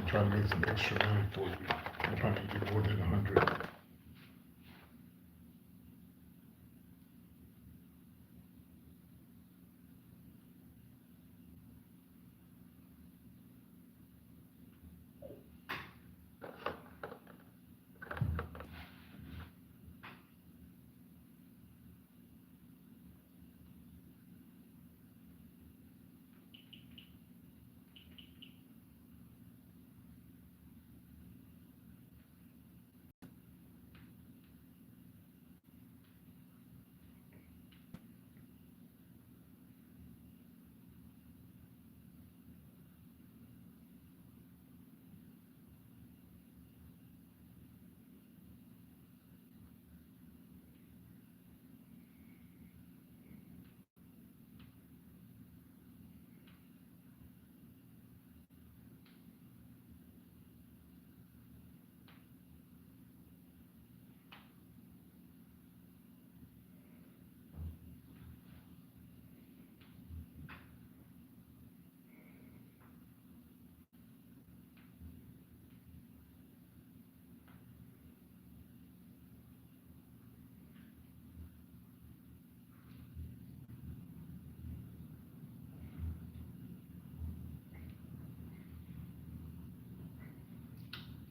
try to make some extra money for you. I'll probably get more than 100.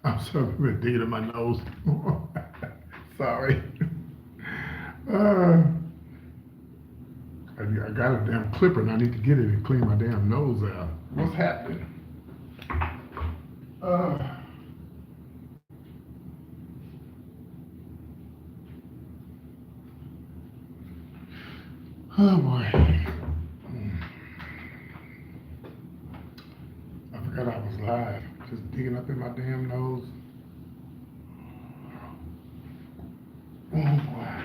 I'm sorry, I'm digging in my nose. Sorry. Uh, I got a damn clipper and I need to get it and clean my damn nose out. What's happening? Uh, oh boy. I forgot I was live. Just digging up in my damn nose. Oh boy.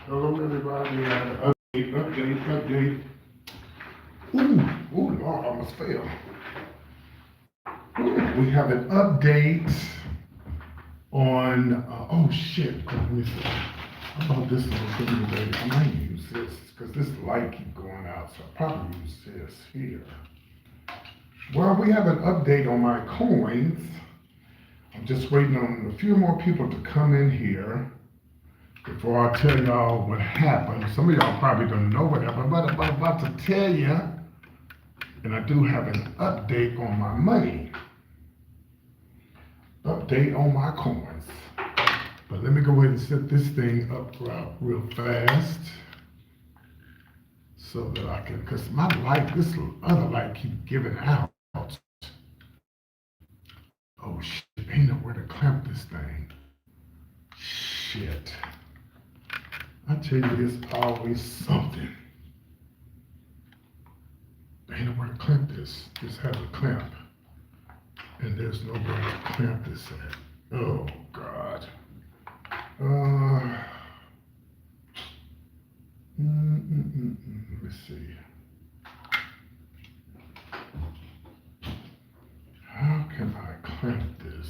Hello everybody, update. Ooh, Lord, I almost fell. Ooh, we have an update on, oh shit, let me see. How about this little thing today? I might use this, because this light keep going out, so I'll probably use this here. Well, we have an update on my coins. I'm just waiting on a few more people to come in here before I tell y'all what happened. Some of y'all probably don't know what happened, but I'm about to tell you. And I do have an update on my money. Update on my coins. But let me go ahead and set this thing up real fast so that I can, because my light, this other light keep giving out. Oh shit, ain't nowhere to clamp this thing. Shit. I tell you, there's always something. Ain't nowhere to clamp this. This has a clamp. And there's nowhere to clamp this at. Oh, God. Let me see. How can I clamp this?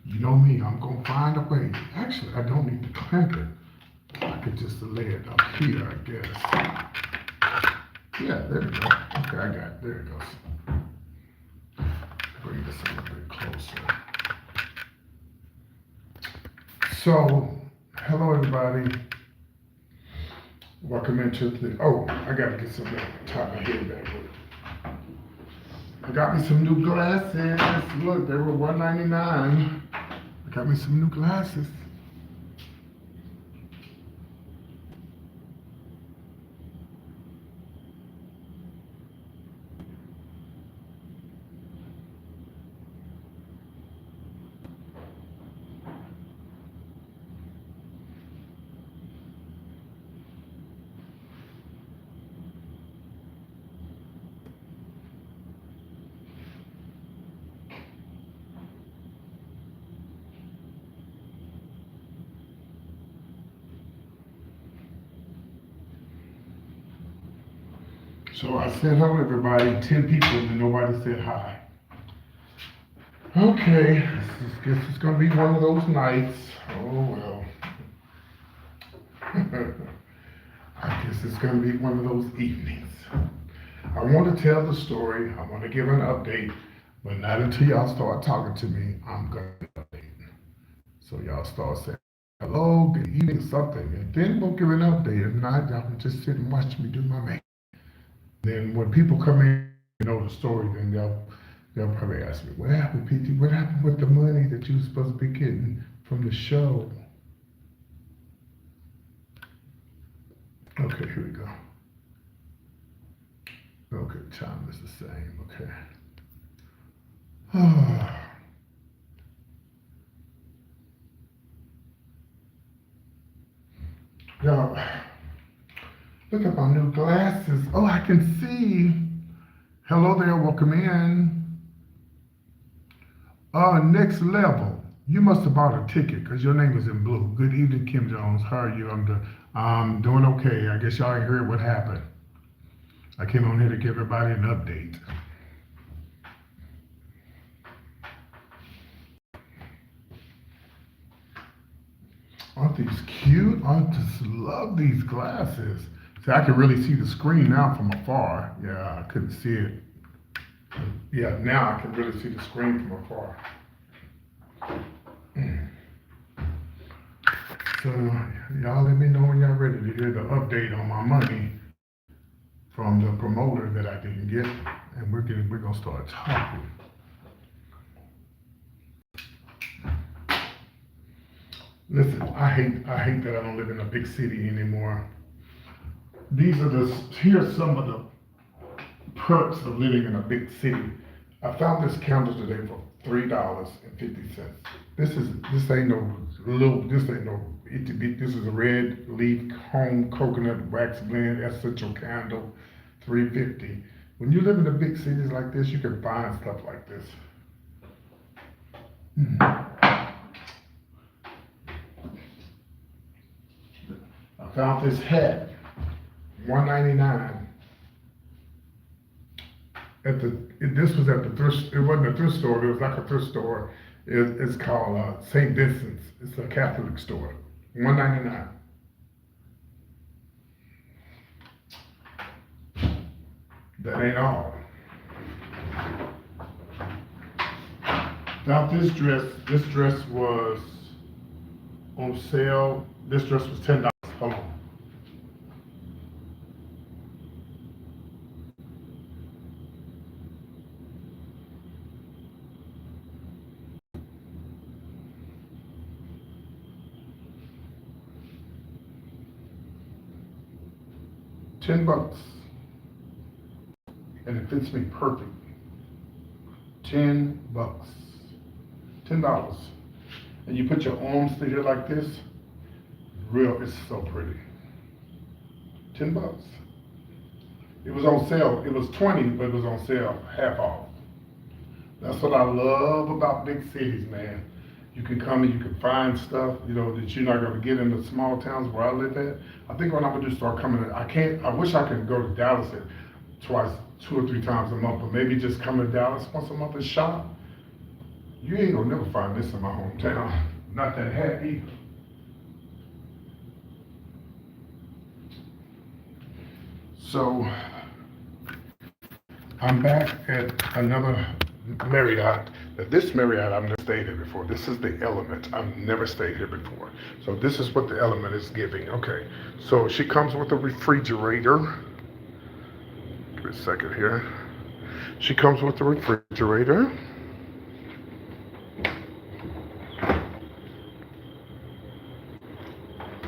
You know me, I'm gonna find a way. Actually, I don't need to clamp it. I could just lay it up here, I guess. Yeah, there we go. Okay, I got it. There it goes. Bring this a little bit closer. So, hello everybody. Welcome into the, oh, I gotta get some top my head back with. I got me some new glasses. Look, they were $1.99. I got me some new glasses. So I said hello everybody, 10 people and nobody said hi. Okay, guess it's gonna be one of those nights. Oh well. I guess it's gonna be one of those evenings. I want to tell the story, I want to give an update, but not until y'all start talking to me, I'm gonna update. So y'all start saying hello, good evening, something, and then we'll give an update. If not, y'all can just sit and watch me do my makeup. Then when people come in and know the story, then they'll probably ask me, what happened, PT? What happened with the money that you were supposed to be getting from the show? Okay, here we go. Okay, time is the same, okay. Y'all, look at my new glasses. Oh, I can see. Hello there, welcome in. Next level. You must have bought a ticket because your name is in blue. Good evening, Kim Jones. How are you? I'm doing okay. I guess y'all ain't heard what happened. I came on here to give everybody an update. Aren't these cute? I just love these glasses. See, I can really see the screen now from afar. Yeah, I couldn't see it. Yeah, now I can really see the screen from afar. So, y'all let me know when y'all ready to hear the update on my money from the promoter that I didn't get, and we're gonna start talking. Listen, I hate that I don't live in a big city anymore. Here's some of the perks of living in a big city. I found this candle today for $3.50. This ain't no itty bitty. This is a red leaf home coconut wax blend essential candle, $3.50. When you live in the big cities like this, you can find stuff like this. I found this hat, $1.99. This was at the thrift. It wasn't a thrift store. It was like a thrift store. It's called St. Vincent's. It's a Catholic store. $1.99. That ain't all. Now this dress was on sale. This dress was $10. Hold on. $10. And it fits me perfect. $10. $10. And you put your arms through here like this. It's so pretty. $10. It was on sale. It was 20, but it was on sale, half off. That's what I love about big cities, man. You can come and you can find stuff, that you're not gonna get in the small towns where I live at. I think what I'm gonna do, start coming. I wish I could go to Dallas twice, 2 or 3 times a month, but maybe just come to Dallas once a month and shop. You ain't gonna never find this in my hometown. Not that hat either. So I'm back at another Marriott. Now this Marriott I've never stayed here before. This is the Element. I've never stayed here before. So this is what the Element is giving. Okay. So she comes with a refrigerator. Give me a second here. She comes with a refrigerator.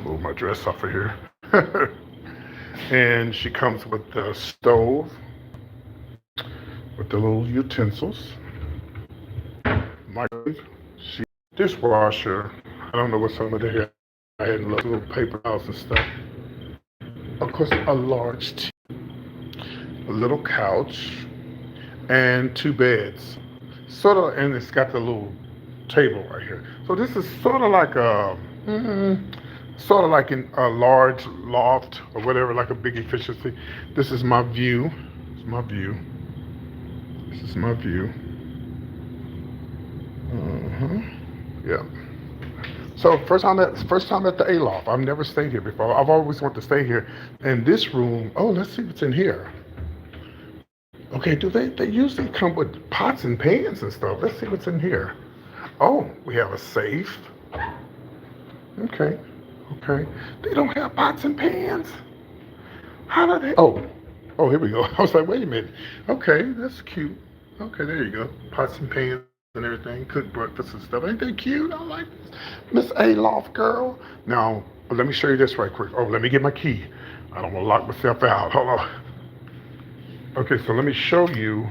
Move my dress off of here. And she comes with the stove, with the little utensils, microwave, dishwasher. I don't know what some of the here. I had little paper towels and stuff. Of course, a large TV, a little couch, and 2 beds. And it's got the little table right here. So this is sort of like sort of like in a large loft or whatever, like a big efficiency. This is my view. This is my view. This is my view. Uh-huh. Yeah. So first time at the A loft. I've never stayed here before. I've always wanted to stay here. And this room, oh, let's see what's in here. Okay, do they usually come with pots and pans and stuff? Let's see what's in here. Oh, we have a safe. Okay, okay. They don't have pots and pans. How do they? Oh, here we go. I was like, wait a minute. Okay, that's cute. Okay, there you go. Pots and pans and everything. Cook breakfast and stuff. Ain't that cute? I like this. Miss A Loft girl. Now, let me show you this right quick. Oh, let me get my key. I don't want to lock myself out. Hold on. Okay, so let me show you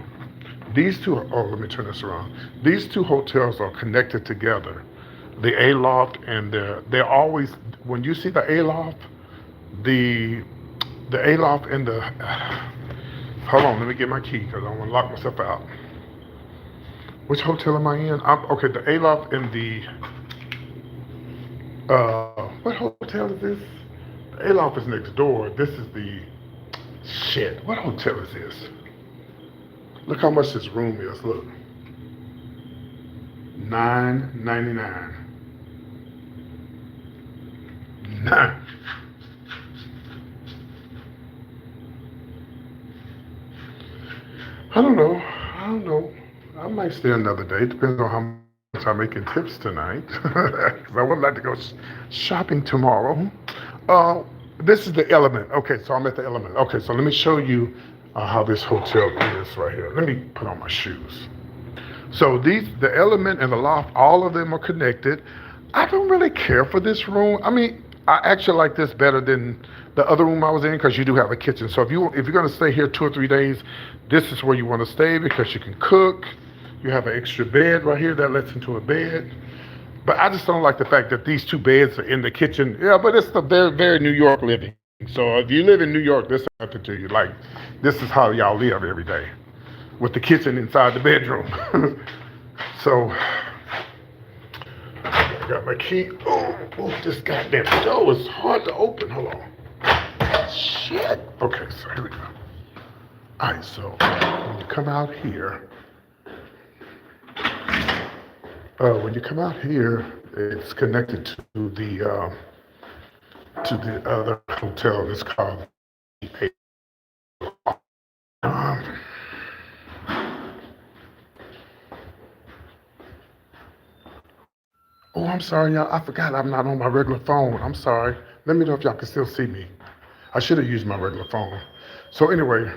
these two. Oh, let me turn this around. These two hotels are connected together. The A Loft and they're always, when you see the A Loft, the A Loft and the, hold on, let me get my key because I don't want to lock myself out. Which hotel am I in? Okay, the A Loft and the, what hotel is this? The A Loft is next door. This is the, shit, what hotel is this? Look how much this room is, look. $9.99. Nah. I don't know. I might stay another day. Depends on how much I make in tips tonight. Because I would like to go shopping tomorrow. This is the Element. Okay, so I'm at the Element. Okay, so let me show you how this hotel is right here. Let me put on my shoes. So the Element and the Loft, all of them are connected. I don't really care for this room. I mean, I actually like this better than the other room I was in because you do have a kitchen. So if you're gonna stay here 2 or 3 days, this is where you want to stay because you can cook. You have an extra bed right here that lets into a bed. But I just don't like the fact that these 2 beds are in the kitchen. Yeah, but it's the very, very New York living. So if you live in New York, this is nothing to you. Like, this is how y'all live every day, with the kitchen inside the bedroom. So I got my key. Oh, this goddamn door is hard to open. Hold on. Shit. Okay, so here we go. All right, so when you come out here, it's connected to the other hotel. It's called um, oh, I'm sorry, y'all. I forgot I'm not on my regular phone. I'm sorry. Let me know if y'all can still see me. I should have used my regular phone. So anyway,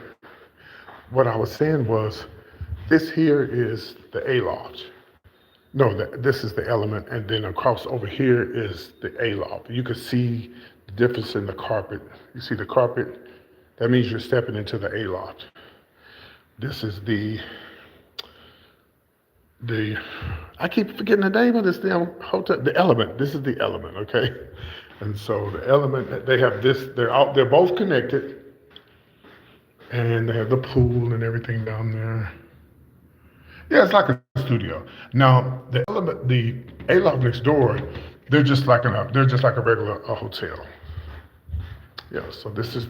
what I was saying was, this here is the A Loft. No, this is the Element, and then across over here is the A Loft. You can see the difference in the carpet. You see the carpet? That means you're stepping into the A Loft. This is the I keep forgetting the name of this damn hotel. The Element. This is the Element, okay? And so the Element, they have this. They're both connected, and they have the pool and everything down there. Yeah, it's like a studio. Now the Element, the A Loft next door, they're just like a regular hotel. Yeah. So this is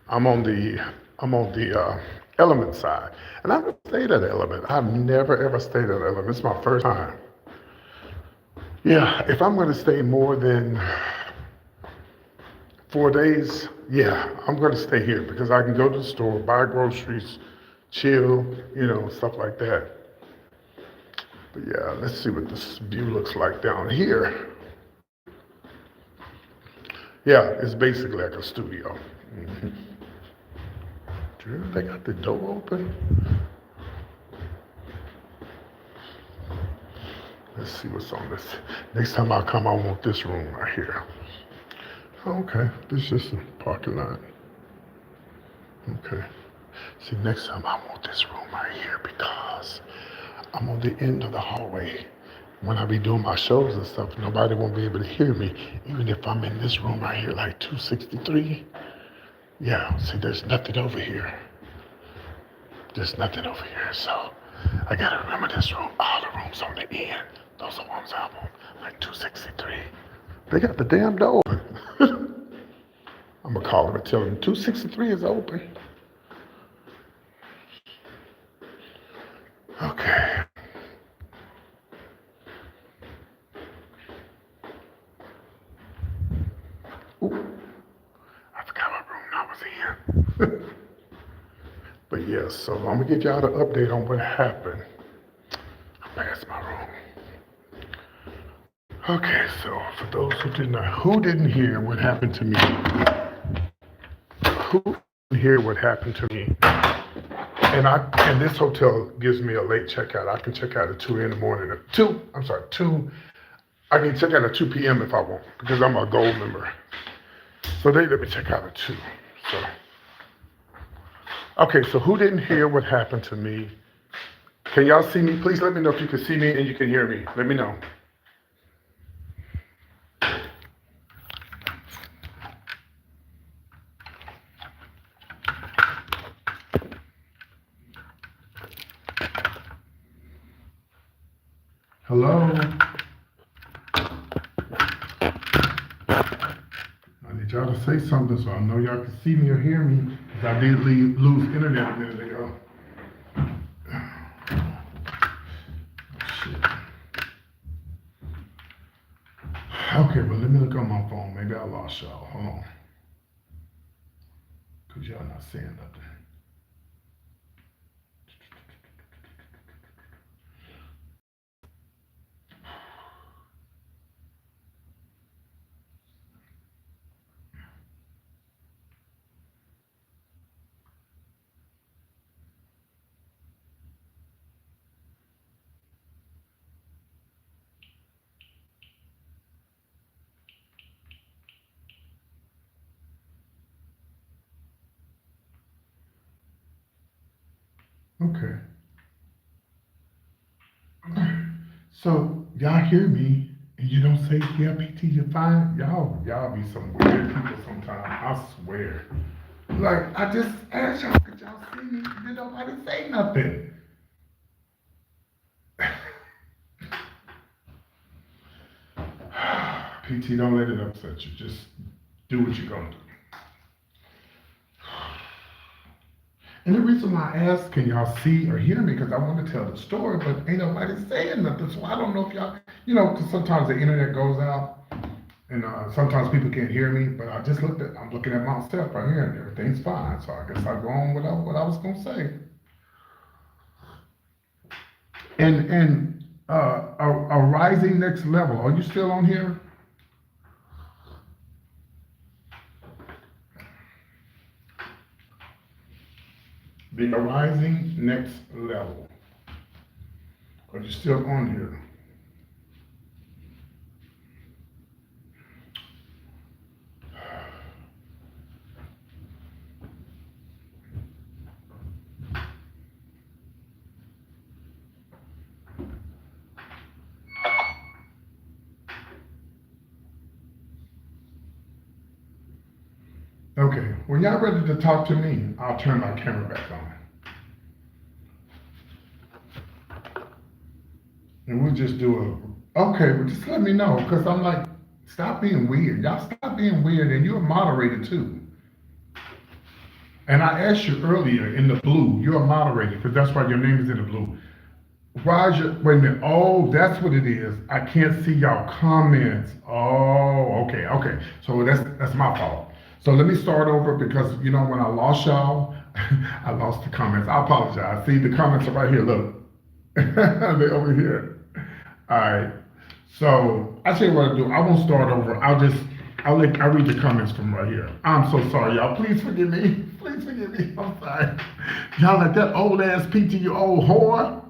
I'm on the Element side, and I've never stayed at Element. I've never ever stayed at Element. It's my first time. Yeah, if I'm going to stay more than 4 days, yeah, I'm going to stay here because I can go to the store, buy groceries, chill, stuff like that. But yeah, let's see what this view looks like down here. Yeah, it's basically like a studio. Mm-hmm. They got the door open. Let's see what's on this. Next time I come, I want this room right here. Okay, this is just a parking lot. Okay. See, next time I want this room right here because I'm on the end of the hallway. When I be doing my shows and stuff, nobody won't be able to hear me, even if I'm in this room right here, like 263. Yeah, see, there's nothing over here. There's nothing over here, so I gotta remember this room. All the rooms on the end, those are ones I want, like 263. They got the damn door open. I'm gonna call him and tell him 263 is open. Okay. Ooh, I forgot what room I was in. But yes, so I'm gonna get y'all the update on what happened. I passed my room. Okay, so for those who didn't hear what happened to me, who didn't hear what happened to me, and this hotel gives me a late checkout. I can check out at 2 in the morning. I can check out at 2 p.m. if I want, because I'm a gold member. So they let me check out at 2. So, okay, so who didn't hear what happened to me? Can y'all see me? Please let me know if you can see me and you can hear me. Let me know. Hello? I need y'all to say something so I know y'all can see me or hear me, because I did lose internet a minute ago. Shit. Okay, well, let me look on my phone. Maybe I lost y'all. Hold on. Because y'all not saying nothing. Okay. So y'all hear me and you don't say, yeah, PT, you're fine? Y'all be some weird people sometimes. I swear. Like, I just asked y'all, could y'all see me? Did nobody say nothing? PT, don't let it upset you. Just do what you're gonna do. And the reason why I asked, can y'all see or hear me? Because I want to tell the story, but ain't nobody saying nothing. So I don't know if y'all, because sometimes the internet goes out and sometimes people can't hear me, but I'm looking at myself right here and everything's fine. So I guess I'll go on with what I was going to say. And a rising next level, are you still on here? The rising next level. Are you still on here? Okay, when y'all ready to talk to me, I'll turn my camera back on. And we'll just okay, well just let me know, because I'm like, stop being weird. Y'all stop being weird, and you're a moderator too. And I asked you earlier in the blue, you're a moderator, because that's why your name is in the blue. Roger, wait a minute. Oh, that's what it is. I can't see y'all comments. Oh, okay. So that's my fault. So let me start over, because when I lost y'all, I lost the comments. I apologize. See, the comments are right here. Look, they're over here. All right. So I tell you what I'll do. I won't start over. I'll read the comments from right here. I'm so sorry, y'all. Please forgive me. Please forgive me. I'm sorry. Y'all like that old ass PT, you old whore.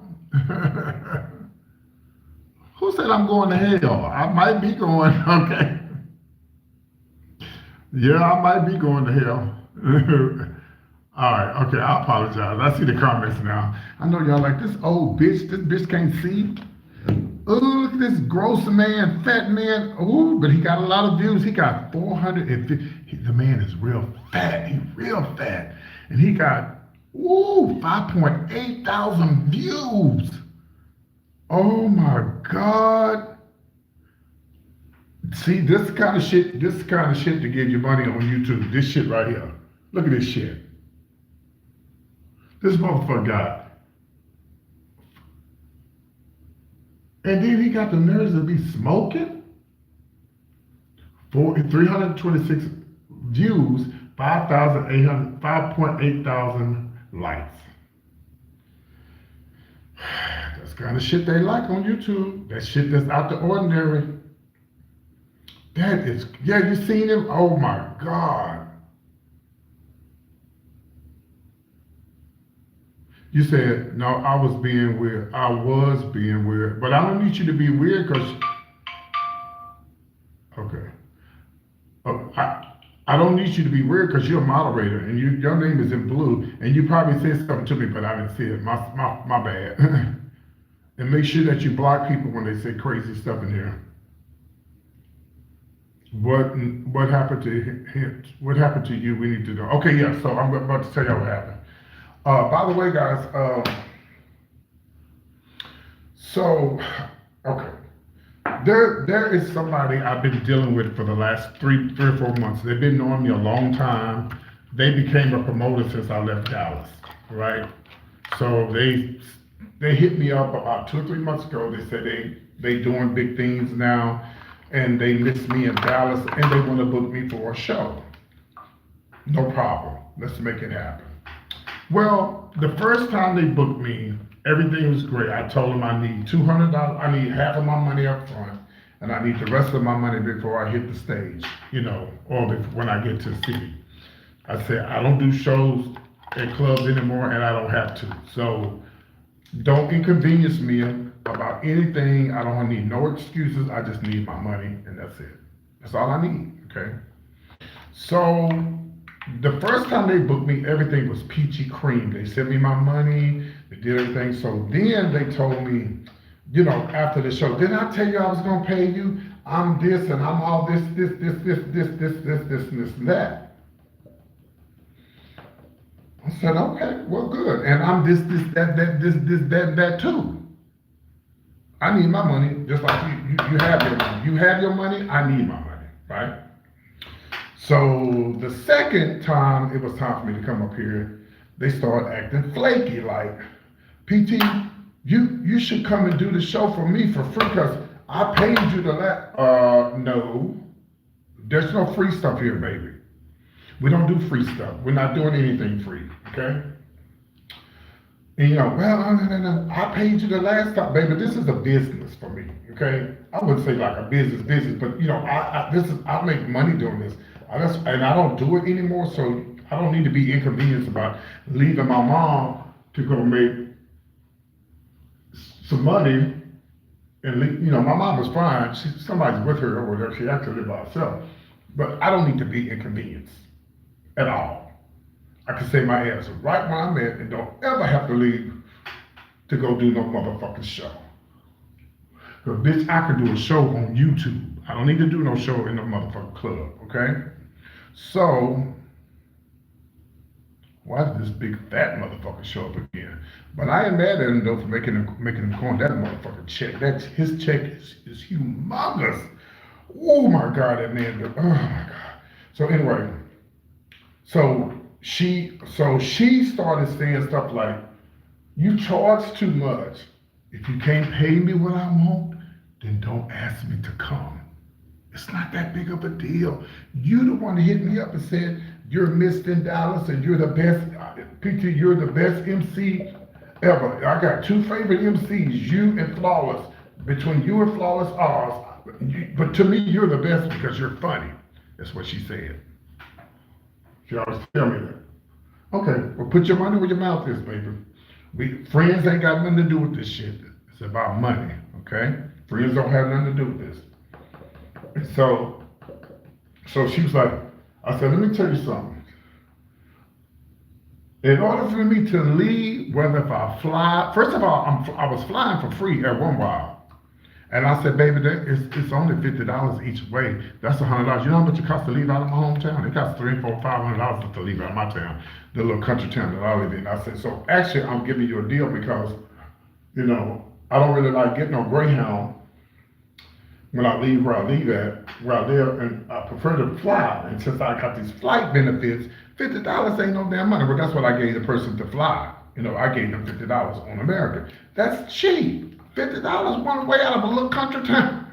Who said I'm going to hell? I might be going, okay. Yeah, I might be going to hell. All right, okay, I apologize. I see the comments now. I know y'all like, this old bitch, this bitch can't see. Oh, look at this gross man, fat man. Oh, but he got a lot of views. He got 450. The man is real fat. He's real fat. And he got, 5.8 thousand views. Oh my God. See, this kind of shit, to give you money on YouTube. This shit right here. Look at this shit. This motherfucker got, and then he got the nerves to be smoking. 326 views, 5.8 thousand likes. That's the kind of shit they like on YouTube. That shit that's out the ordinary. That is, yeah, you seen him? Oh my God. You said, no, I was being weird. I was being weird. But I don't need you to be weird because, okay. I don't need you to be weird because you're a moderator and your name is in blue and you probably said something to me, but I didn't see it. My bad. And make sure that you block people when they say crazy stuff in here. What happened to him? What happened to you? We need to know. Okay, yeah, so I'm about to tell y'all what happened. By the way, guys, okay. There is somebody I've been dealing with for the last three or 4 months. They've been knowing me a long time. They became a promoter since I left Dallas, right? So they hit me up about 2 or 3 months ago. They said they doing big things now, and they miss me in Dallas, and they want to book me for a show. No problem. Let's make it happen. Well, the first time they booked me, everything was great. I told them I need $200. I need half of my money up front, and I need the rest of my money before I hit the stage, or when I get to the city. I said, I don't do shows at clubs anymore, and I don't have to. So don't inconvenience me about anything. I don't need no excuses. I just need my money, and that's it. That's all I need, okay? So the first time they booked me, everything was peachy cream. They sent me my money, they did everything. So then they told me, after the show, didn't I tell you I was gonna pay you? I'm this and I'm all this, and that. I said, okay, well, good. And I'm this, that too. I need my money just like you have your money. You have your money, I need my money, right? So the second time it was time for me to come up here, they started acting flaky, like, PT, you should come and do the show for me for free because I paid you no, there's no free stuff here, baby. We don't do free stuff. We're not doing anything free, okay? And no, I paid you the last time, baby. This is a business for me, okay? I wouldn't say like a business, but I make money doing this. And I don't do it anymore, so I don't need to be inconvenienced about leaving my mom to go make some money. And my mom was fine. Somebody's with her or whatever. She actually lived by herself. But I don't need to be inconvenienced at all. I can say my ass right where I'm at and don't ever have to leave to go do no motherfucking show. Because bitch, I could do a show on YouTube. I don't need to do no show in no motherfucking club, okay? So, why did this big fat motherfucker show up again? But I ain't mad at him though for making him coin that motherfucking check. His check is humongous. Oh my God, that man, oh my God. So anyway, so she started saying stuff like, you charge too much. If you can't pay me what I want, then don't ask me to come. It's not that big of a deal. You the one that hit me up and said, you're Missed in Dallas and you're the best, PT, you're the best MC ever. I got 2 favorite MCs, you and Flawless. Between you and Flawless, but to me, you're the best because you're funny. That's what she said. She always tell me that. Okay, well put your money where your mouth is, baby. Friends ain't got nothing to do with this shit. It's about money, okay? Friends don't have nothing to do with this. So she was like, I said, let me tell you something. In order for me to leave, whether if I fly, first of all, I was flying for free at one while. And I said, baby, it's only $50 each way. That's $100. You know how much it costs to leave out of my hometown? It costs $300, $400, $500 to leave out of my town, the little country town that I live in. I said, so actually, I'm giving you a deal because, I don't really like getting no Greyhound. when I leave where I live, and I prefer to fly. And since I got these flight benefits, $50 ain't no damn money. But that's what I gave the person to fly. You know, I gave them $50 on American. That's cheap. $50 one way out of a little country town.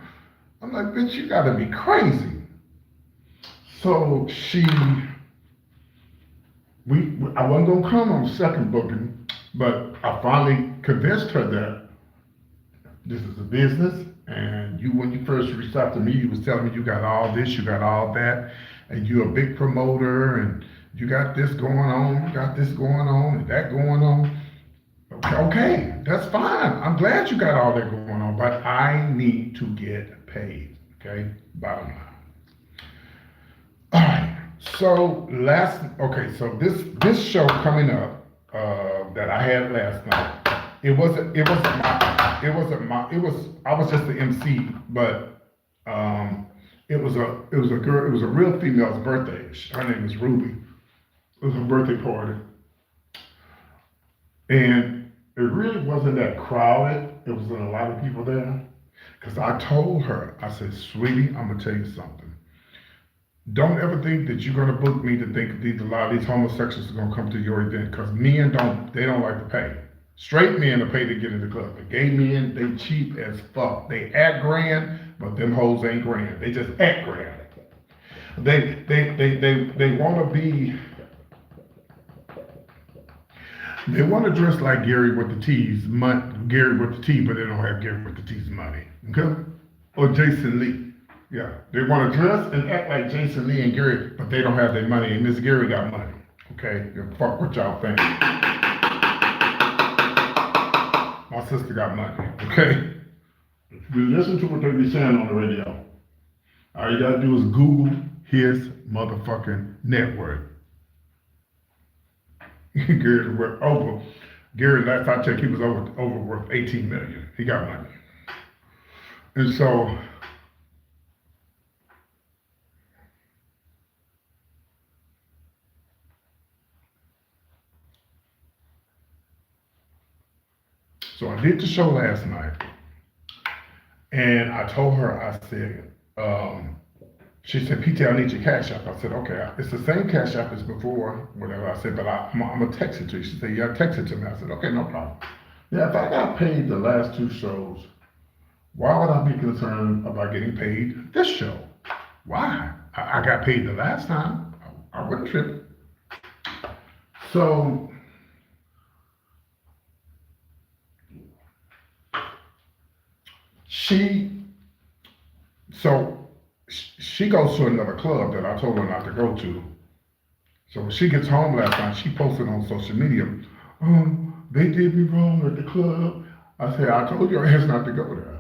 I'm like, bitch, you gotta be crazy. So I wasn't gonna come on the second booking, but I finally convinced her that this is a business, and when you first reached out to me, you was telling me you got all this, you got all that, and you're a big promoter, and you got this going on, you got this going on, and that going on. Okay, that's fine. I'm glad you got all that going on, but I need to get paid, okay? Bottom line. All right, so this show coming up that I had last night, I was just the MC, but it was a real female's birthday. Her name is Ruby. It was her birthday party. And it really wasn't that crowded. It wasn't a lot of people there. Because I told her, I said, sweetie, I'm gonna tell you something. Don't ever think that you're gonna book me to think that a lot of these homosexuals are gonna come to your event, because men don't like to pay. Straight men are paid to get in the club. The gay men, they cheap as fuck. They act grand, but them hoes ain't grand. They just act grand. They want to dress like Gary with the T's, Gary with the T, but they don't have Gary with the T's money. Okay? Or Jason Lee. Yeah, they want to dress and act like Jason Lee and Gary, but they don't have their money, and Miss Gary got money. Okay? Fuck what y'all think. My sister got money. Okay? If you listen to what they be saying on the radio, all you gotta do is Google his motherfucking net worth. Gary, last I checked, he was over worth 18 million. He got money. And so I did the show last night, and I told her, I said, she said, PT, I need your cash app. I said, okay, it's the same cash app as before, whatever. I said, but I'm going to text it to you. She said, yeah, text it to me. I said, okay, no problem. Yeah, if I got paid the last two shows, why would I be concerned about getting paid this show? Why? I got paid the last time. I wouldn't trip. So she goes to another club that I told her not to go to. So when she gets home last night, she posted on social media, they did me wrong at the club. I said, I told your ass not to go there.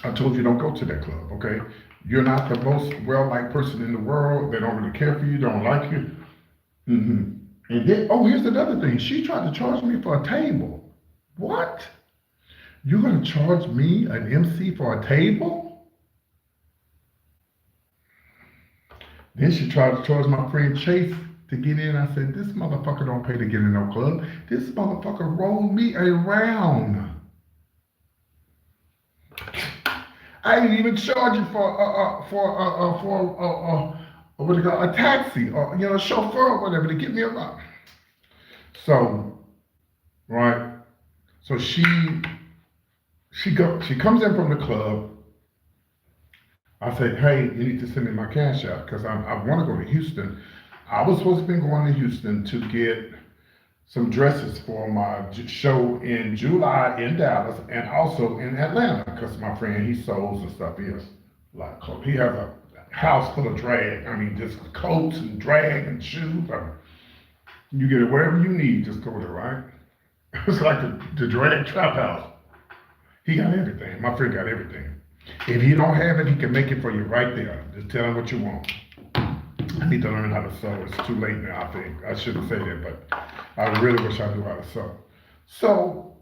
I told you don't go to that club, okay? You're not the most well-liked person in the world. They don't really care for you, don't like you. Mm-hmm. And then, here's another thing. She tried to charge me for a table. What? You're gonna charge me, an MC, for a table? Then she tried to charge my friend Chase to get in. I said, this motherfucker don't pay to get in no club. This motherfucker rolled me around. I ain't even charging for what do you call a taxi or a chauffeur or whatever to get me around. So, right. So she comes in from the club. I said, hey, you need to send me my cash out because I want to go to Houston. I was supposed to be going to Houston to get some dresses for my show in July in Dallas and also in Atlanta because my friend, he sews and stuff. He has a lot of clothes. He has a house full of drag. I mean, just coats and drag and shoes. You get it wherever you need, just go there, right? It's like the drag trap house. He got everything. My friend got everything. If he don't have it, he can make it for you right there. Just tell him what you want. I need to learn how to sew. It's too late now, I think. I shouldn't say that, but I really wish I knew how to sew. So,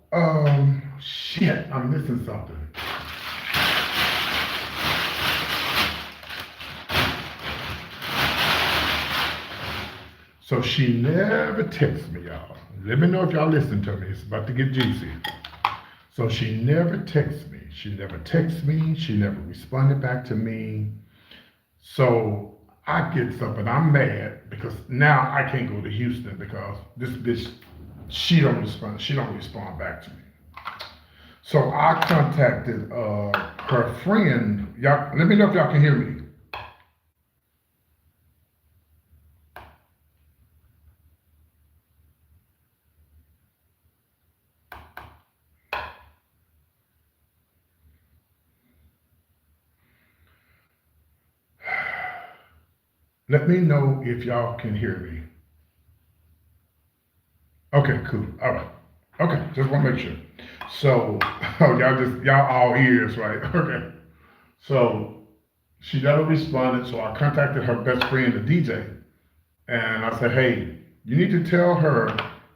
shit, I'm missing something. So she never texts me, y'all. Let me know if y'all listen to me. It's about to get juicy. So she never texts me. She never texts me. She never responded back to me. So I gets up and I'm mad because now I can't go to Houston because this bitch, she don't respond. She don't respond back to me. So I contacted her friend. Y'all, let me know if y'all can hear me. Let me know if y'all can hear me. Okay, cool. All right. Okay, just want to make sure. So, oh, y'all all ears, right? Okay. So she never responded. So I contacted her best friend, the DJ, and I said, hey, you need to tell her,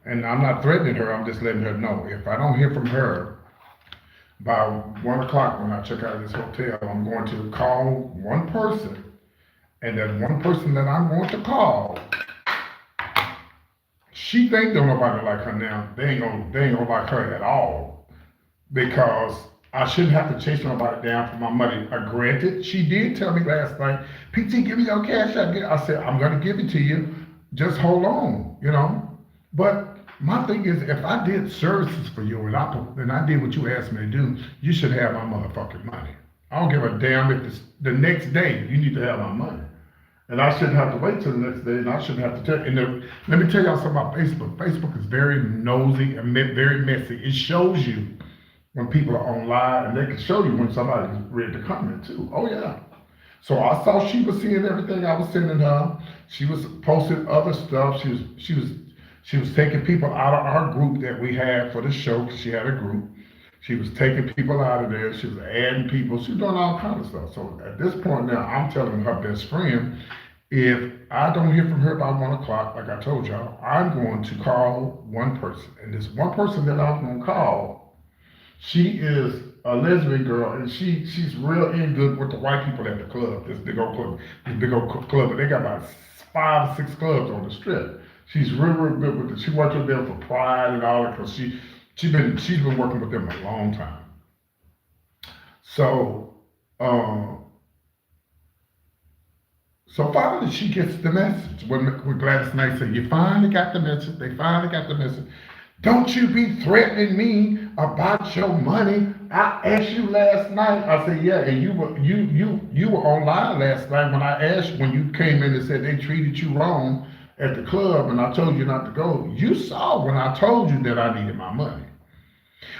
and I'm not threatening her. I'm just letting her know if I don't hear from her by 1 o'clock when I check out of this hotel, I'm going to call one person, and that one person that I'm going to call, she think don't nobody like her now. They ain't gonna like her at all because I shouldn't have to chase nobody down for my money. Granted, she did tell me last night, PT, give me your cash app. I said, I'm gonna give it to you. Just hold on, you know. But my thing is, if I did services for you and I did what you asked me to do, you should have my motherfucking money. I don't give a damn if it's the next day you need to have my money. And I shouldn't have to wait till the next day, and I shouldn't have to tell. Let me tell y'all something about Facebook. Facebook is very nosy and very messy. It shows you when people are online, and they can show you when somebody read the comment too. Oh yeah. So I saw she was seeing everything I was sending her. She was posting other stuff. She was taking people out of our group that we had for the show, because she had a group. She was taking people out of there. She was adding people. She was doing all kinds of stuff. So at this point now, I'm telling her best friend, if I don't hear from her by 1 o'clock, like I told y'all, I'm going to call one person. And this one person that I'm going to call, she is a lesbian girl, and she's real in good with the white people at the club, this big old club. But they got about 5 or 6 clubs on the strip. She's real good with it. She worked with them for Pride and all that, because she's been working with them a long time. So, so finally she gets the message. When Gladys Knight said, you finally got the message. They finally got the message. Don't you be threatening me about your money. I asked you last night. I said, yeah, and you were online last night when I asked, when you came in and said they treated you wrong at the club, and I told you not to go. You saw when I told you that I needed my money.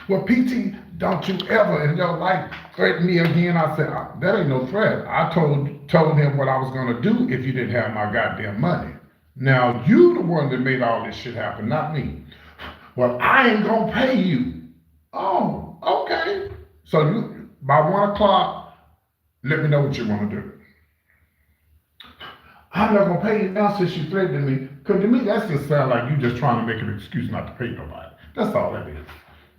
Well, PT, don't you ever in your life threaten me again. I said, that ain't no threat. I told him what I was gonna do if you didn't have my goddamn money. Now, you the one that made all this shit happen, not me. Well, I ain't gonna pay you. Oh, okay. So you, by 1 o'clock, let me know what you wanna do. I'm not gonna pay you now since you threatened me. Cause to me, that just sounds like you just trying to make an excuse not to pay nobody. That's all that is.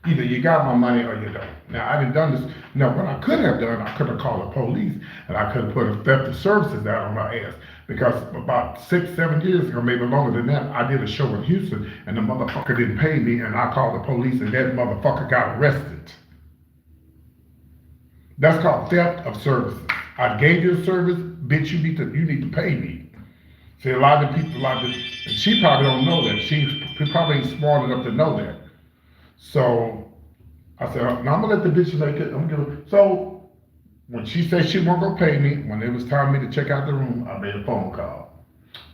Either you got my money or you don't. Now, I didn't done this. Now, what I could have done, I could have called the police, and I could have put a theft of services out on my ass. Because about 6, 7 years ago, maybe longer than that, I did a show in Houston, and the motherfucker didn't pay me, and I called the police, and that motherfucker got arrested. That's called theft of services. I gave you a service, bitch, you need to pay me. See, a lot of people, and she probably don't know that. She probably ain't smart enough to know that. So I said, now I'm gonna let the bitch make it. So when she said she wasn't gonna pay me, when it was time for me to check out the room, I made a phone call.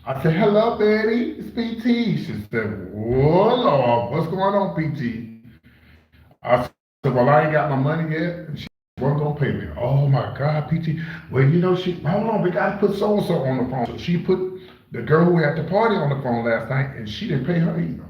I said, hello, Betty, it's PT. She said, whoa, Lord, what's going on, PT? I said, well, I ain't got my money yet. And she wasn't gonna pay me. Oh my God, PT. Well, you know, hold on, we gotta put so-and-so on the phone. So she put the girl who had the party on the phone last night, and she didn't pay her either.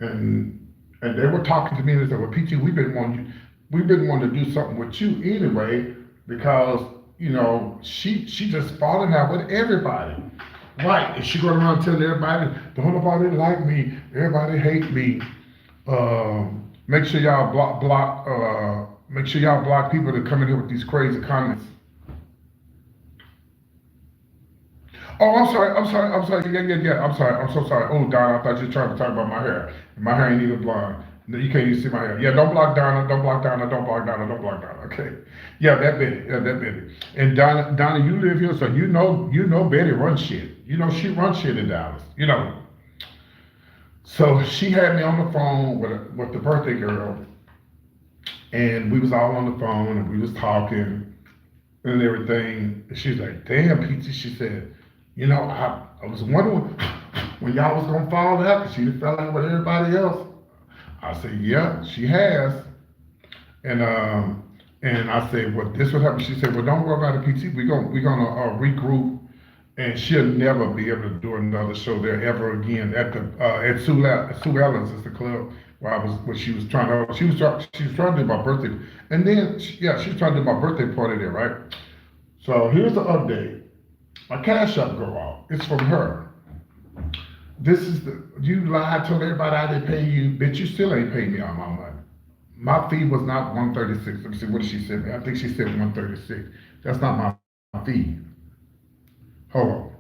And they were talking to me and they said, well, PT, we've been wanting to do something with you anyway, because, you know, she just falling out with everybody. Right, and she going around telling everybody, don't nobody like me, everybody hate me. Make sure y'all block people that come in here with these crazy comments. Oh, yeah, I'm sorry, I'm so sorry. Oh, Donna, I thought you were trying to talk about my hair. My hair ain't even blonde. No, you can't even see my hair. Yeah, don't block Donna, don't block Donna, don't block Donna, don't block Donna. Okay. Yeah, that Betty, yeah, that Betty. And Donna, you live here, so you know Betty runs shit. You know she runs shit in Dallas. You know. So she had me on the phone with the birthday girl, and we was all on the phone, and we was talking and everything. And she's like, "Damn, PT," she said, I was wondering when y'all was gonna fall out, 'cause she done fell out with everybody else." I said, "Yeah, she has." And I said, "Well, this what happened." She said, "Well, don't worry about it, PT. We gonna regroup, and she'll never be able to do another show there ever again at the at Sue Ellen's is the club where she was trying to do my birthday, and then she was trying to do my birthday party there, right?" So here's the update. My cash up go off. It's from her. You lied, told everybody I didn't pay you, bitch. You still ain't paid me all my money. My fee was not 136. Let me see, what did she say? I think she said 136. That's not my fee. Hold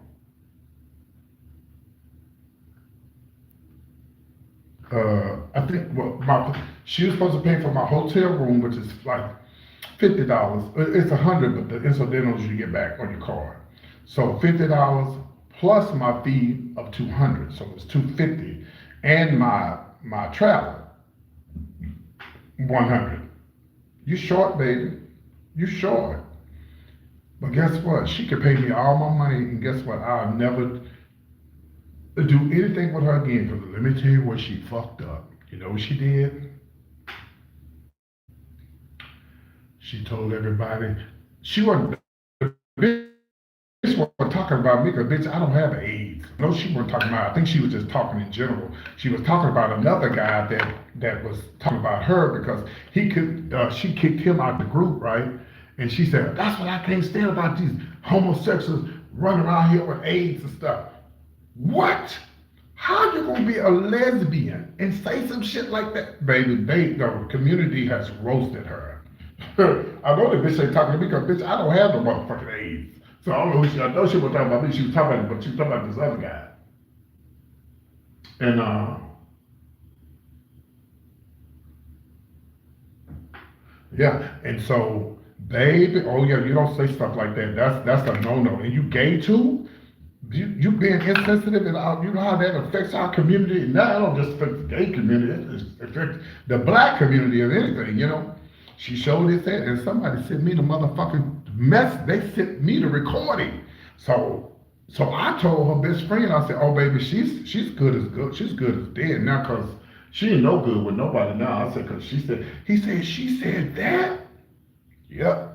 on. I think she was supposed to pay for my hotel room, which is like $50. It's 100, but the incidentals you get back on your card. So $50 plus my fee of 200, so it's 250, and my travel 100. You short, baby. You short. But guess what? She could pay me all my money, and guess what? I'll never do anything with her again. Because let me tell you what she fucked up. You know what she did? She told everybody she wasn't. The bitch wasn't talking about me, because bitch, I don't have AIDS. No, she wasn't talking about. I think she was just talking in general. She was talking about another guy that was talking about her because he could. She kicked him out the group, right? And she said, "That's what I can't stand about these homosexuals running around here with AIDS and stuff." What? How you gonna be a lesbian and say some shit like that? Baby, the community has roasted her. I know the bitch ain't talking to me because bitch, I don't have no motherfucking AIDS. So I don't know who I know she was talking about me, she was talking about, but she was talking about this other guy. And yeah, and so baby, oh yeah, you don't say stuff like that. That's a no-no. And you gay too? You being insensitive, and you know how that affects our community. Now it don't just affect the gay community; it affects the black community of anything. She showed this head, and somebody sent me the motherfucking mess. They sent me the recording. So I told her best friend. I said, "Oh baby, she's good as good. She's good as dead now, cause she ain't no good with nobody now." I said, "Cause she said that." Yep.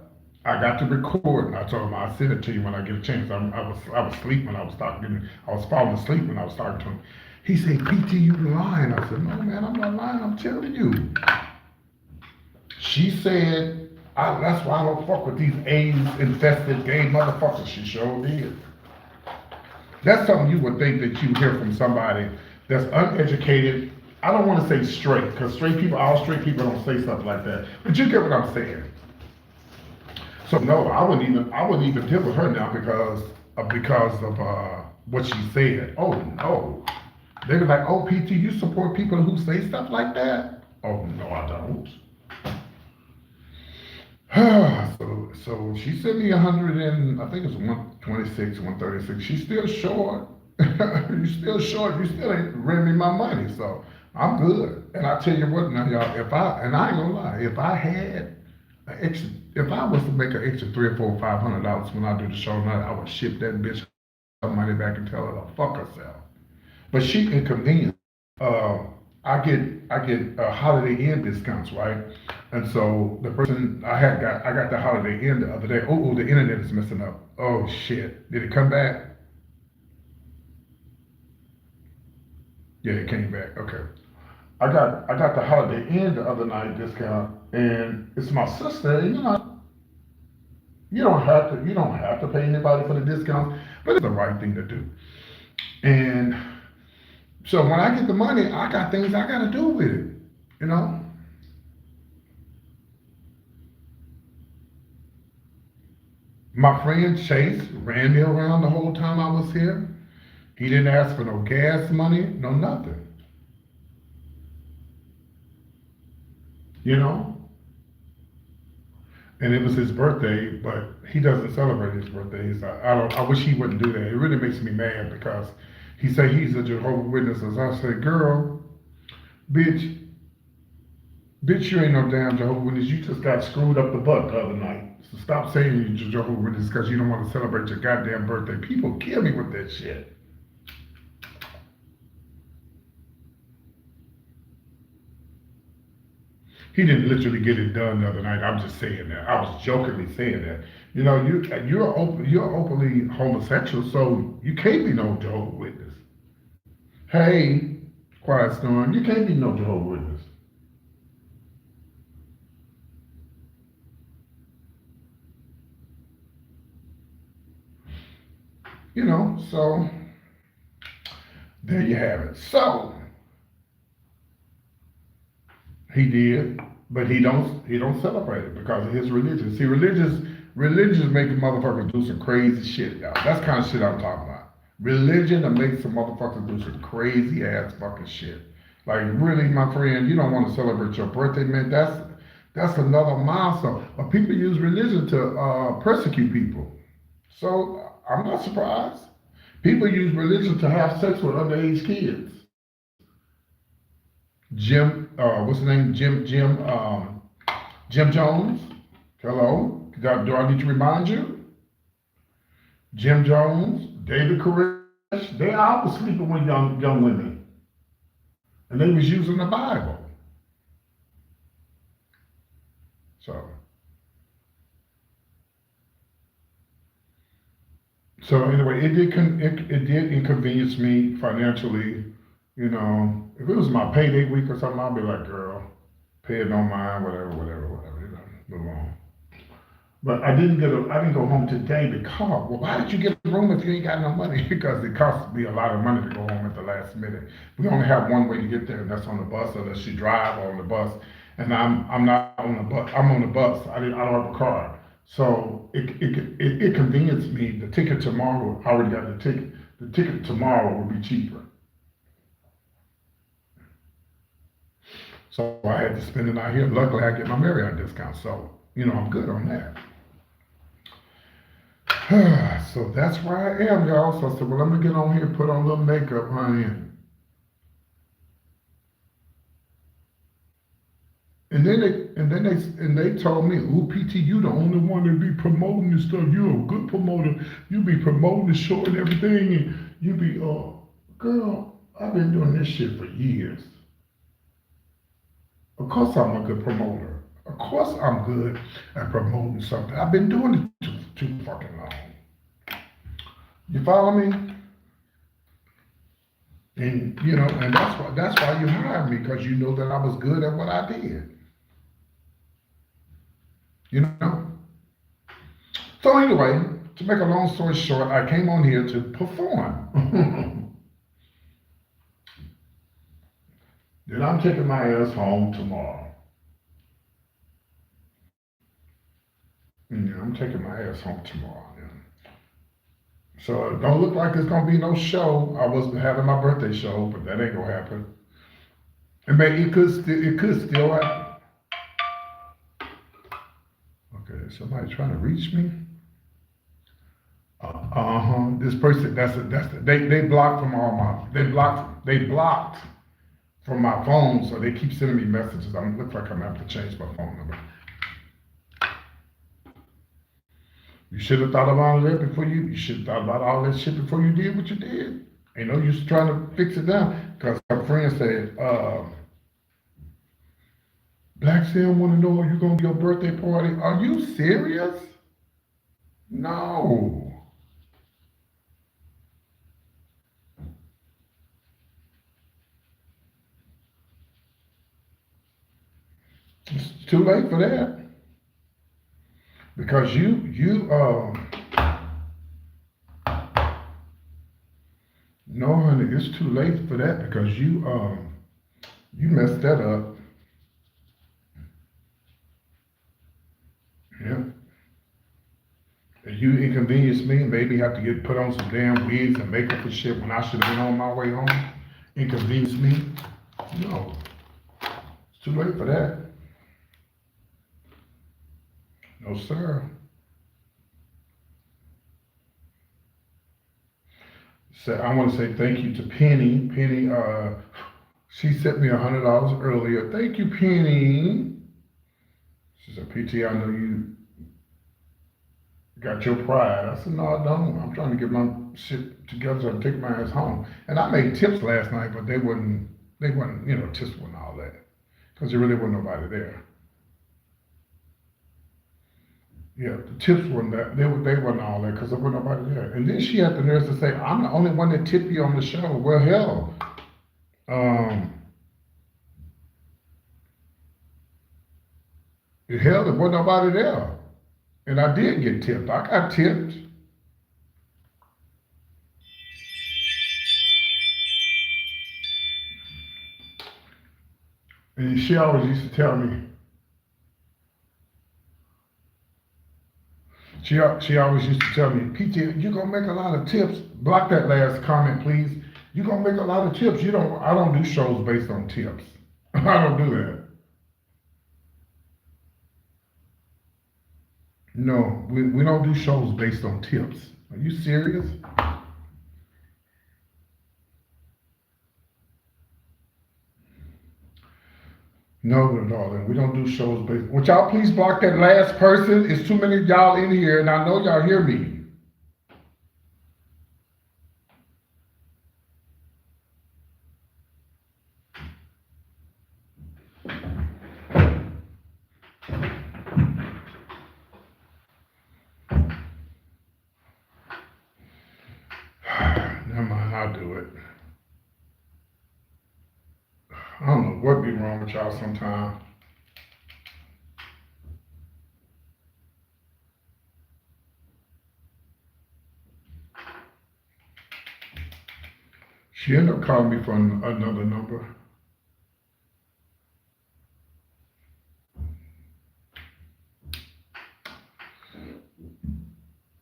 I got to record, and I told him I'll send it to you when I get a chance. I was asleep when I was talking. I was falling asleep when I was talking to him. He said, "PT, you lying." I said, "No, man, I'm not lying. I'm telling you." She said, "That's why I don't fuck with these AIDS-infested gay motherfuckers." She sure did. That's something you would think that you hear from somebody that's uneducated. I don't want to say straight, because all straight people don't say stuff like that. But you get what I'm saying. So no, I wouldn't even deal with her now because of what she said. Oh no, they be like, "Oh PT, you support people who say stuff like that?" Oh no, I don't. So she sent me 100, and I think it's 126, 136. She's still short. You still short. You still ain't rent me my money. So I'm good. And I tell you what now, y'all, I ain't gonna lie, if I was to make an extra three or four, $500 when I do the show tonight, I would ship that bitch her money back and tell her to fuck herself. But she inconvenienced. Uh, I get Holiday Inn discounts, right? And so the person I got the Holiday Inn the other day. Oh, the internet is messing up. Oh shit! Did it come back? Yeah, it came back. Okay. I got the Holiday Inn the other night discount, and it's my sister. And, you don't have to pay anybody for the discount, but it's the right thing to do. And so when I get the money, I got things I got to do with it. You know. My friend Chase ran me around the whole time I was here. He didn't ask for no gas money, no nothing. You know? And it was his birthday, but he doesn't celebrate his birthdays. I wish he wouldn't do that. It really makes me mad because he say he's a Jehovah's Witness. As I say, girl, bitch, bitch, you ain't no damn Jehovah's Witness. You just got screwed up the butt the other night. So stop saying you're Jehovah's Witness because you don't want to celebrate your goddamn birthday. People kill me with that shit. He didn't literally get it done the other night. I'm just saying that. I was jokingly saying that. You know, you're openly homosexual, so you can't be no Jehovah's Witness. Hey, Quiet Storm, you can't be no Jehovah's Witness. You know, so there you have it. So he did, but he don't celebrate it because of his religion. See, religions make motherfuckers do some crazy shit, y'all. That's the kind of shit I'm talking about. Religion that makes some motherfuckers do some crazy ass fucking shit. Like really, my friend, you don't want to celebrate your birthday, man. That's another milestone. But people use religion to persecute people. So I'm not surprised. People use religion to have sex with underage kids. What's his name? Jim Jones. Hello. Do I need to remind you? Jim Jones, David Koresh, they all was sleeping with young women, and they was using the Bible. So, so anyway, it did inconvenience me financially. You know, if it was my payday week or something, I'd be like, girl, pay it no mind, whatever. You know, move on. But I didn't go home today because, well, why did you get a room if you ain't got no money? Because it costs me a lot of money to go home at the last minute. We only have one way to get there, and that's on the bus, unless you drive on the bus. And I'm not on the bus. I'm on the bus. I don't have a car. So it convenienced me. The ticket tomorrow, I already got the ticket. The ticket tomorrow will be cheaper. So I had to spend the night here. Luckily, I get my Marriott discount. So, you know, I'm good on that. So that's where I am, y'all. So I said, well, let me get on here, put on a little makeup, honey. And they told me, ooh, PT, you the only one that be promoting this stuff. You a good promoter. You be promoting the show and everything, and you be, girl, I've been doing this shit for years. Of course I'm a good promoter. Of course I'm good at promoting something. I've been doing it too fucking long. You follow me? And you know, and that's why you hired me, because you know that I was good at what I did. You know? So anyway, to make a long story short, I came on here to perform. Then I'm taking my ass home tomorrow. Yeah, I'm taking my ass home tomorrow. Yeah. So it don't look like it's gonna be no show. I was having my birthday show, but that ain't gonna happen. And maybe it could still happen. Okay, somebody trying to reach me. This person, they blocked from all my, they blocked from my phone, so they keep sending me messages. Looks like I'm gonna have to change my phone number. You should have thought about that before you should have thought about all that shit before you did what you did. Ain't no use trying to fix it down. Because my friend said, Black Sam want to know, are you going to your birthday party? Are you serious? No. It's too late for that. Because no, honey, it's too late for that because you messed that up. Yeah. And you inconvenience me and maybe have to get put on some damn wigs and makeup and shit when I should have been on my way home. Inconvenience me? No, it's too late for that. No, sir. So I want to say thank you to Penny. Penny, she sent me $100 earlier. Thank you, Penny. She said, PT, I know you got your pride. I said, no, I don't. I'm trying to get my shit together and take my ass home. And I made tips last night, but they wasn't, tips wasn't all that. Because there really wasn't nobody there. Yeah, the tips weren't that, they wasn't all that because there wasn't nobody there. And then she had the nerve to say, I'm the only one that tipped you on the show. Well, hell, um, there wasn't nobody there. And I did get tipped. I got tipped. And she always used to tell me, she always used to tell me, PT, you're gonna make a lot of tips. Block that last comment, please. You're gonna make a lot of tips. I don't do shows based on tips. I don't do that. No, we don't do shows based on tips. Are you serious? No, darling, we don't do shows based. Would y'all please block that last person? It's too many of y'all in here, and I know y'all hear me. Never mind, I'll do it. I don't know what be wrong with y'all sometimes. She ended up calling me from another number.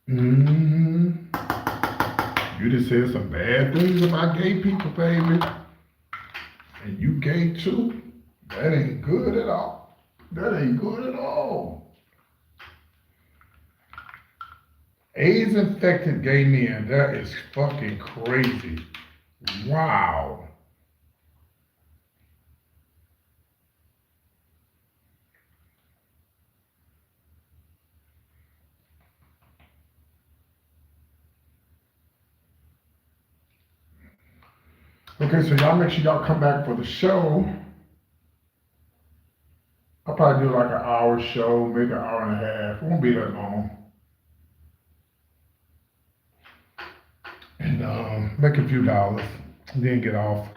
Mm-hmm. You just said some bad things about gay people, baby. And you gay too? That ain't good at all. That ain't good at all. AIDS infected gay men, that is fucking crazy. Wow. Okay, so y'all make sure y'all come back for the show. I'll probably do like an hour show, maybe an hour and a half. It won't be that long. And make a few dollars, and then get off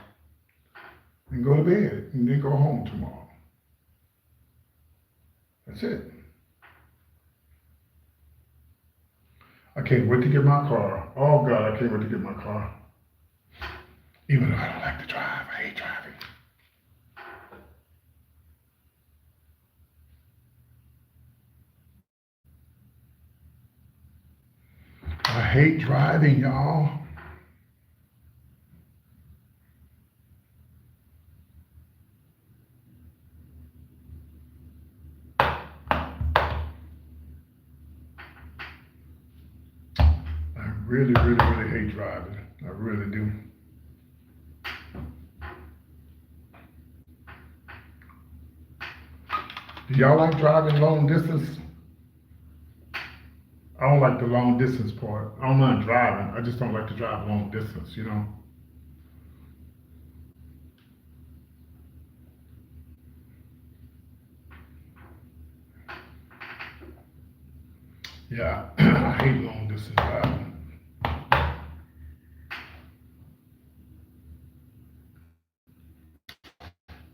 and go to bed, and then go home tomorrow. That's it. I can't wait to get my car. Oh God, I can't wait to get my car. Even though I don't like to drive, I hate driving. I hate driving, y'all. I really, really, really hate driving. I really do. Do y'all like driving long distance? I don't like the long distance part. I don't mind driving. I just don't like to drive long distance, Yeah, I hate long distance driving.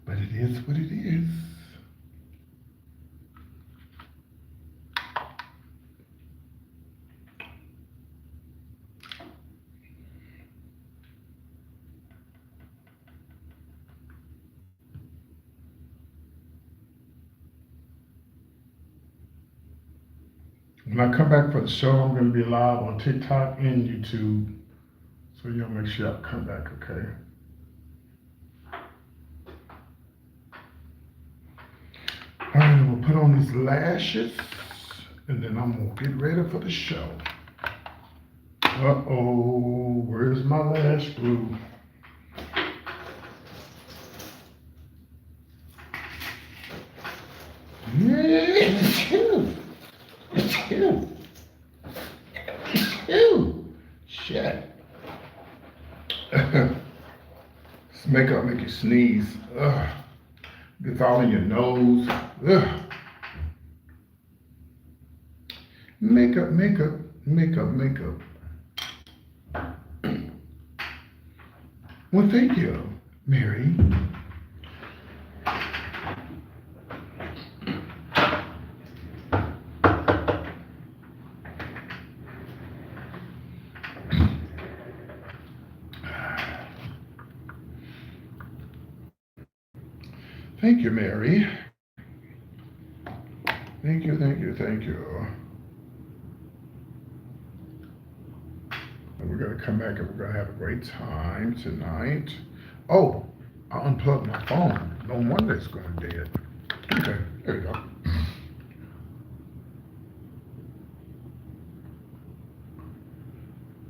But it is what it is. When I come back for the show, I'm gonna be live on TikTok and YouTube. So y'all make sure I come back, okay? All right, I'm gonna put on these lashes, and then I'm gonna get ready for the show. Uh-oh, where's my lash glue? Shit. This makeup make you sneeze. Ugh. Gets all in your nose. Ugh. Makeup. Well, thank you, Mary. Thank you, Mary. Thank you. And we're gonna come back and we're gonna have a great time tonight. Oh, I unplugged my phone. No wonder it's going dead. Okay, there you go.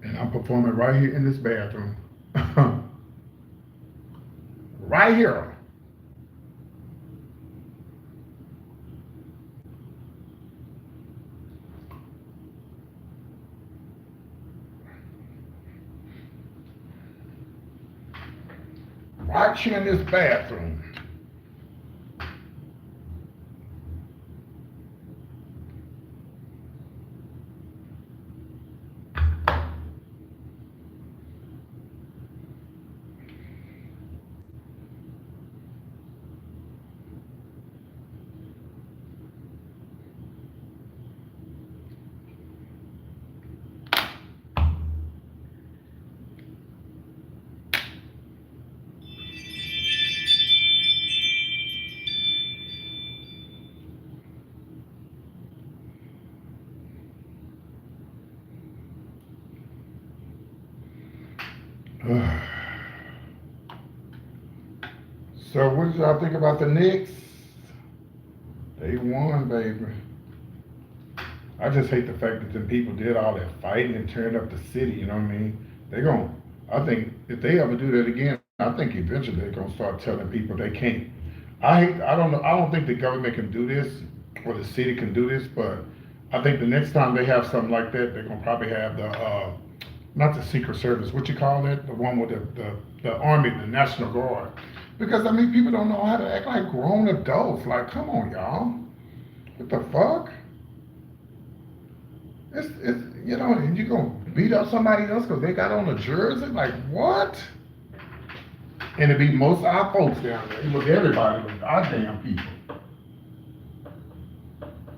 And I'm performing right here in this bathroom. Right here. Right here in this bathroom. So what did y'all think about the Knicks? They won, baby. I just hate the fact that the people did all that fighting and turned up the city, you know what I mean? I think if they ever do that again, I think eventually they're gonna start telling people they can't. I don't know, I don't think the government can do this, or the city can do this, but I think the next time they have something like that, they're gonna probably have not the Secret Service, what you call it? The one with the Army, the National Guard. Because, I mean, people don't know how to act like grown adults. Like, come on, y'all. What the fuck? And you gonna beat up somebody else because they got on a jersey? Like, what? And it be most of our folks down there. It was everybody, it was our damn people.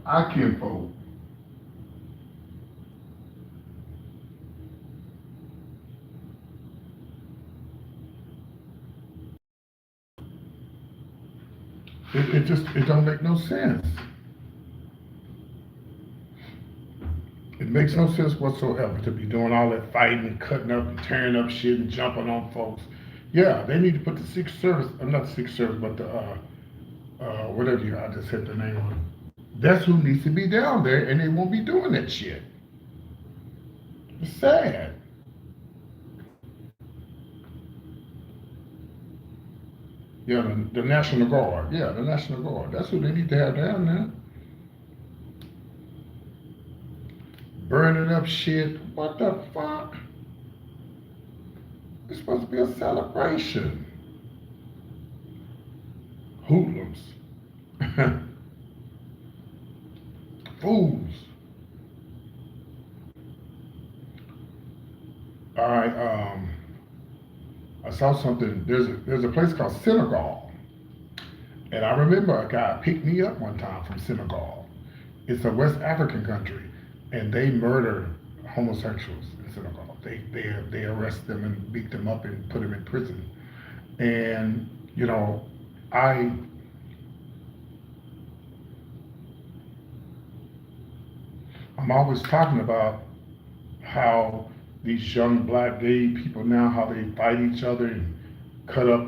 Our kinfolk. It don't make no sense. It makes no sense whatsoever to be doing all that fighting and cutting up and tearing up shit and jumping on folks. Yeah, they need to put the Secret Service, not the Secret Service, but the whatever I just hit the name on. That's who needs to be down there, and they won't be doing that shit. It's sad. Yeah, the National Guard. Yeah, the National Guard. That's who they need to have down there. Burning up shit. What the fuck? It's supposed to be a celebration. Hoodlums. Fools. All right, I saw something. There's a place called Senegal. And I remember a guy picked me up one time from Senegal. It's a West African country. And they murder homosexuals in Senegal. They arrest them and beat them up and put them in prison. And, I I'm always talking about how these young black gay people now, how they fight each other and cut up,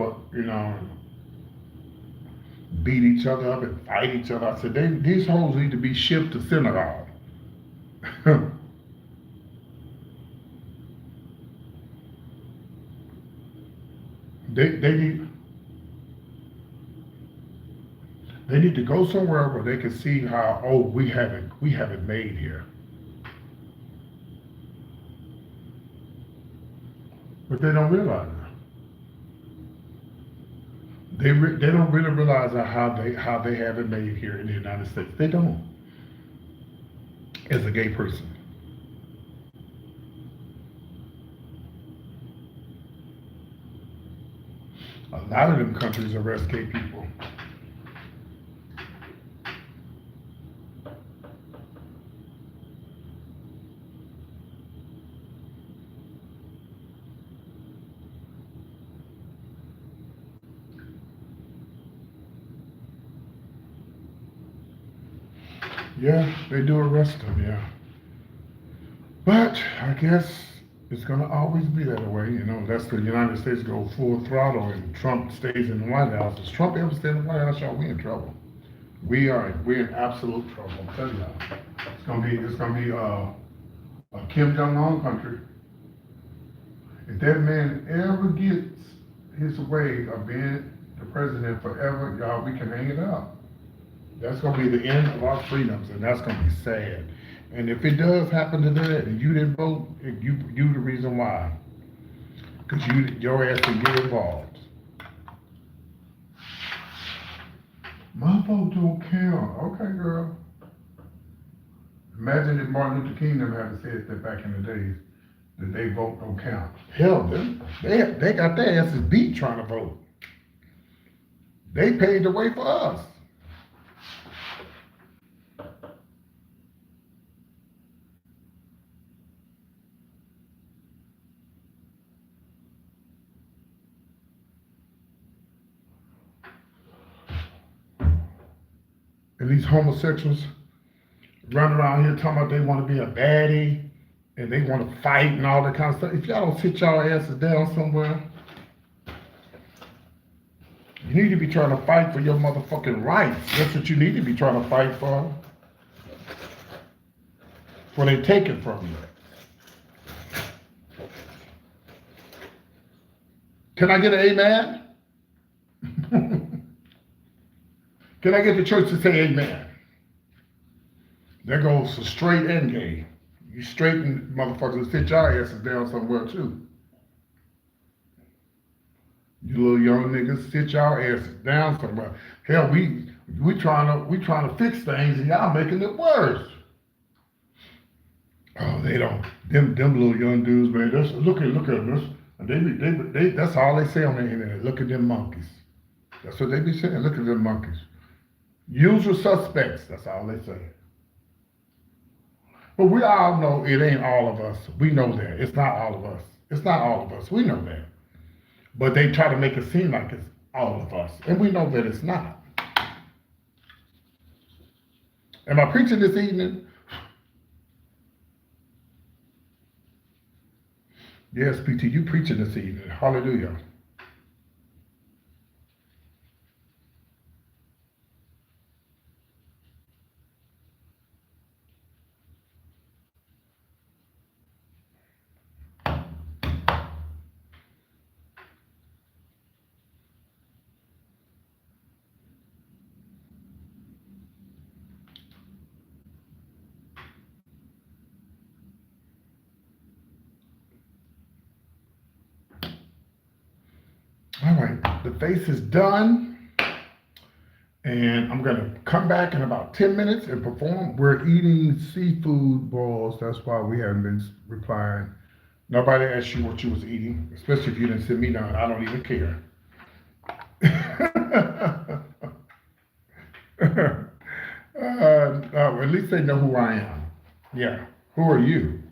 beat each other up and fight each other. I said, these hoes need to be shipped to Senegal. they need they need to go somewhere where they can see how, oh, we have it made here. But they don't realize it. They don't really realize how they have it made here in the United States. They don't. As a gay person, a lot of them countries arrest gay people. Yeah, they do arrest them. Yeah, but I guess it's gonna always be that way. Unless the United States go full throttle and Trump stays in the White House. If Trump ever stays in the White House, y'all, we in trouble. We're in absolute trouble. I'm telling y'all. It's gonna be a Kim Jong Un country. If that man ever gets his way of being the president forever, y'all, we can hang it up. That's gonna be the end of our freedoms, and that's gonna be sad. And if it does happen to that, and you didn't vote, you the reason why, because your ass can get involved. My vote don't count. Okay, girl. Imagine if Martin Luther King never had said that back in the days, that they vote don't count. Hell, they got their asses beat trying to vote. They paved the way for us. And these homosexuals run around here talking about they want to be a baddie and they want to fight and all that kind of stuff. If y'all don't sit y'all asses down somewhere, you need to be trying to fight for your motherfucking rights. That's what you need to be trying to fight for. When they take it from you. Can I get an amen? Can I get the church to say amen? There goes for straight and gay. You straighten motherfuckers, sit your asses down somewhere too. You little young niggas, sit your asses down somewhere. Hell, we trying to fix things and y'all making it worse. Oh, they don't. Them little young dudes, man. Look at them. They that's all they say on the internet. Look at them monkeys. That's what they be saying. Look at them monkeys. Usual suspects. That's all they say. But we all know it ain't all of us. We know that. It's not all of us. It's not all of us. We know that. But they try to make it seem like it's all of us. And we know that it's not. Am I preaching this evening? Yes, PT, you preaching this evening. Hallelujah. All right, the face is done. And I'm gonna come back in about 10 minutes and perform. We're eating seafood balls. That's why we haven't been replying. Nobody asked you what you was eating, especially if you didn't sit me down. I don't even care. At least they know who I am. Yeah, who are you?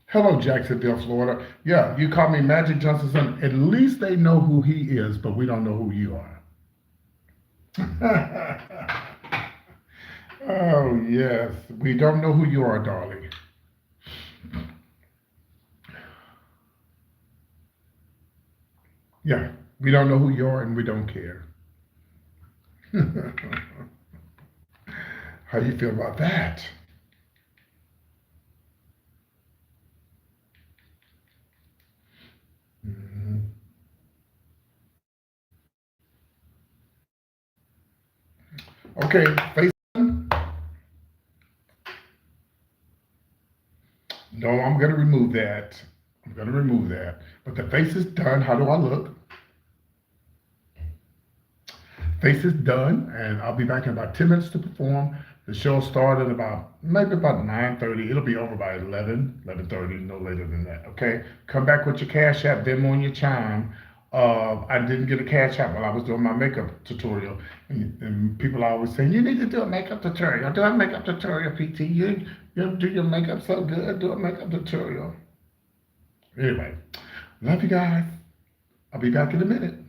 Hello, Jacksonville, Florida. Yeah, you call me Magic Johnson's son. At least they know who he is, but we don't know who you are. Oh, yes. We don't know who you are, darling. Yeah, we don't know who you are and we don't care. How you feel about that? Mhm. Okay, face. No, I'm gonna remove that. I'm gonna remove that. But the face is done. How do I look? Face is done, and I'll be back in about 10 minutes to perform. The show started about maybe about 9:30. It'll be over by 11:30, no later than that. Okay, come back with your Cash App, Venmo, and your Chime. I didn't get a Cash App while I was doing my makeup tutorial, and people are always saying you need to do a makeup tutorial. Do a makeup tutorial, PT. You do your makeup so good. Do a makeup tutorial. Anyway, love you guys. I'll be back in a minute.